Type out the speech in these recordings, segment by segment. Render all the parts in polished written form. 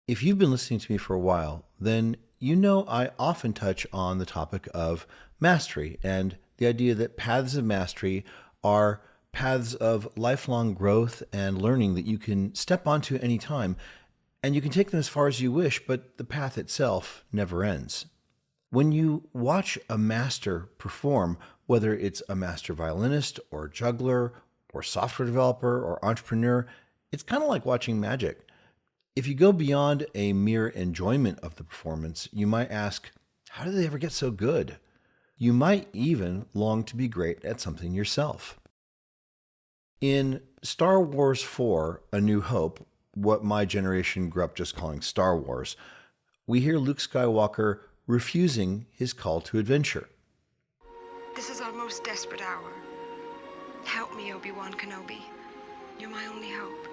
If you've been listening to me for a while, then you know I often touch on the topic of mastery and the idea that paths of mastery are paths of lifelong growth and learning that you can step onto at any time, and you can take them as far as you wish, but the path itself never ends. When you watch a master perform, whether it's a master violinist or juggler or software developer or entrepreneur, it's kind of like watching magic. If you go beyond a mere enjoyment of the performance, you might ask, how do they ever get so good? You might even long to be great at something yourself. In Star Wars 4, A New Hope, what my generation grew up just calling Star Wars, we hear Luke Skywalker refusing his call to adventure. This is our most desperate hour. Help me, Obi-Wan Kenobi. You're my only hope.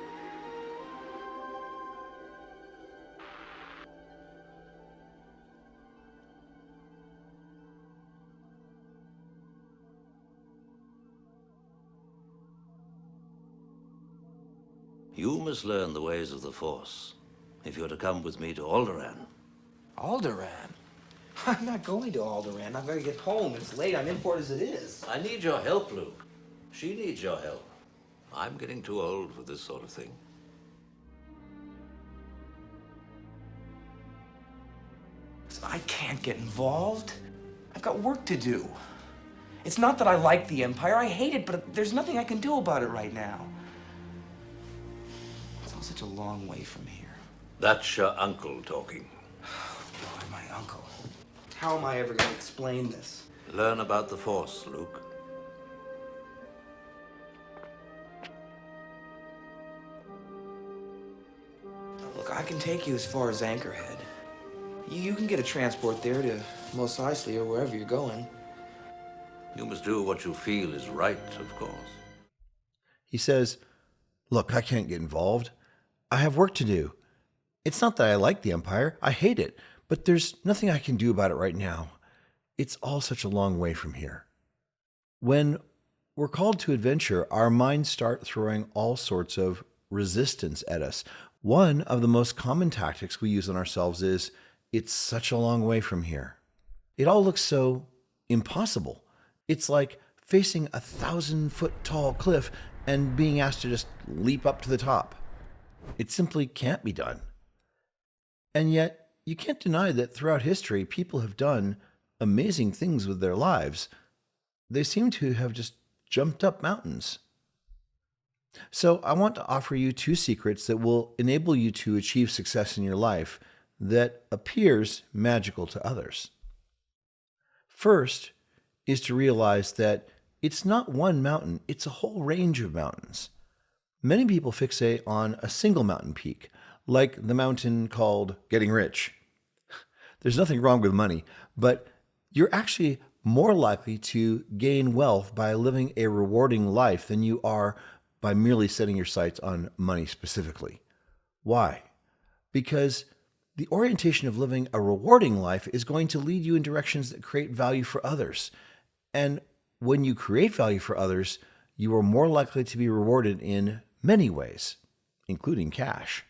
You must learn the ways of the Force if you're to come with me to Alderaan. Alderaan? I'm not going to Alderaan. I've got to get home. It's late. I'm in for it as it is. I need your help, Luke. She needs your help. I'm getting too old for this sort of thing. Listen, I can't get involved. I've got work to do. It's not that I like the Empire. I hate it, but there's nothing I can do about it right now. It's all such a long way from here. That's your uncle talking. Boy, my uncle. How am I ever going to explain this? Learn about the Force, Luke. Look, I can take you as far as Anchorhead. You can get a transport there to Mos Eisley or wherever you're going. You must do what you feel is right, of course. He says, look, I can't get involved. I have work to do. It's not that I like the Empire. I hate it. But there's nothing I can do about it right now. It's all such a long way from here. When we're called to adventure, our minds start throwing all sorts of resistance at us. One of the most common tactics we use on ourselves is, it's such a long way from here. It all looks so impossible. It's like facing a 1,000-foot tall cliff and being asked to just leap up to the top. It simply can't be done. And yet, you can't deny that throughout history, people have done amazing things with their lives. They seem to have just jumped up mountains. So I want to offer you 2 secrets that will enable you to achieve success in your life that appears magical to others. First is to realize that it's not one mountain, it's a whole range of mountains. Many people fixate on a single mountain peak, like the mountain called getting rich. There's nothing wrong with money, but you're actually more likely to gain wealth by living a rewarding life than you are by merely setting your sights on money specifically. Why? Because the orientation of living a rewarding life is going to lead you in directions that create value for others. And when you create value for others, you are more likely to be rewarded in many ways, including cash.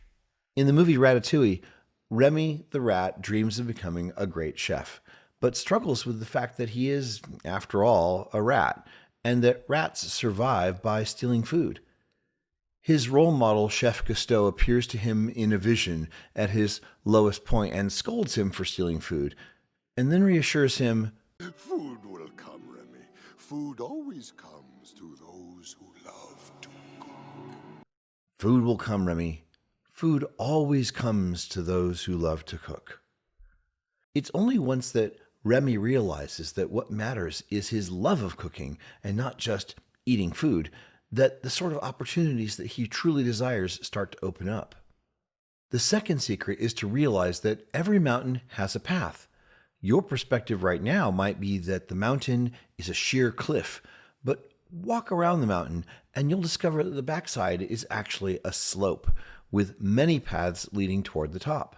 In the movie Ratatouille, Remy the rat dreams of becoming a great chef, but struggles with the fact that he is, after all, a rat, and that rats survive by stealing food. His role model, Chef Gusteau, appears to him in a vision at his lowest point and scolds him for stealing food, and then reassures him, Food will come, Remy. Food always comes to those who love to cook. food will come, Remy. Food always comes to those who love to cook. It's only once that Remy realizes that what matters is his love of cooking and not just eating food, that the sort of opportunities that he truly desires start to open up. The second secret is to realize that every mountain has a path. Your perspective right now might be that the mountain is a sheer cliff, but walk around the mountain and you'll discover that the backside is actually a slope with many paths leading toward the top.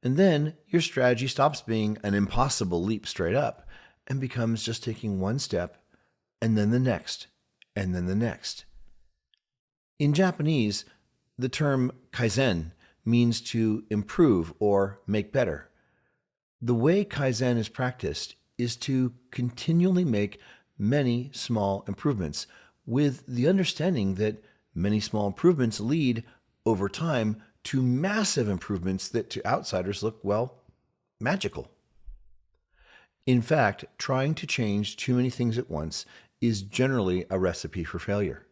And then your strategy stops being an impossible leap straight up and becomes just taking one step and then the next and then the next. In Japanese, the term kaizen means to improve or make better. The way Kaizen is practiced is to continually make many small improvements, with the understanding that many small improvements lead, over time, to massive improvements that to outsiders look, well, magical. In fact, trying to change too many things at once is generally a recipe for failure.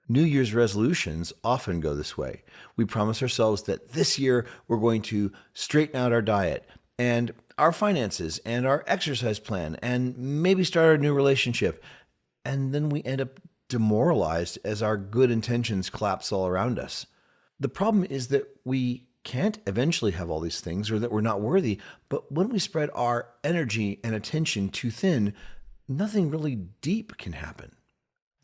New Year's resolutions often go this way. We promise ourselves that this year we're going to straighten out our diet and our finances and our exercise plan and maybe start a new relationship. And then we end up demoralized as our good intentions collapse all around us. The problem is that we can't eventually have all these things, or that we're not worthy, but when we spread our energy and attention too thin, nothing really deep can happen.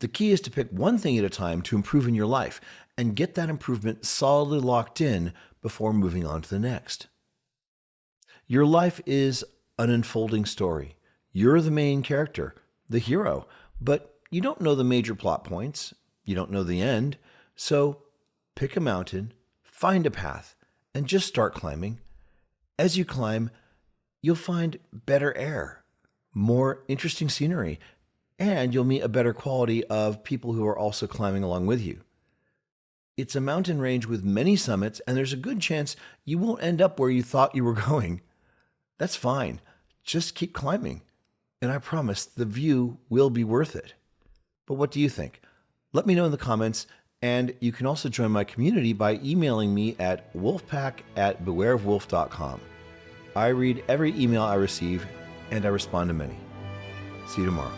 The key is to pick one thing at a time to improve in your life and get that improvement solidly locked in before moving on to the next. Your life is an unfolding story. You're the main character, the hero, but you don't know the major plot points. You don't know the end. So pick a mountain, find a path, and just start climbing. As you climb, you'll find better air, more interesting scenery, and you'll meet a better quality of people who are also climbing along with you. It's a mountain range with many summits, and there's a good chance you won't end up where you thought you were going. That's fine. Just keep climbing, and I promise the view will be worth it. But what do you think? Let me know in the comments, and you can also join my community by emailing me at wolfpack@bewareofwolf.com. I read every email I receive, and I respond to many. See you tomorrow.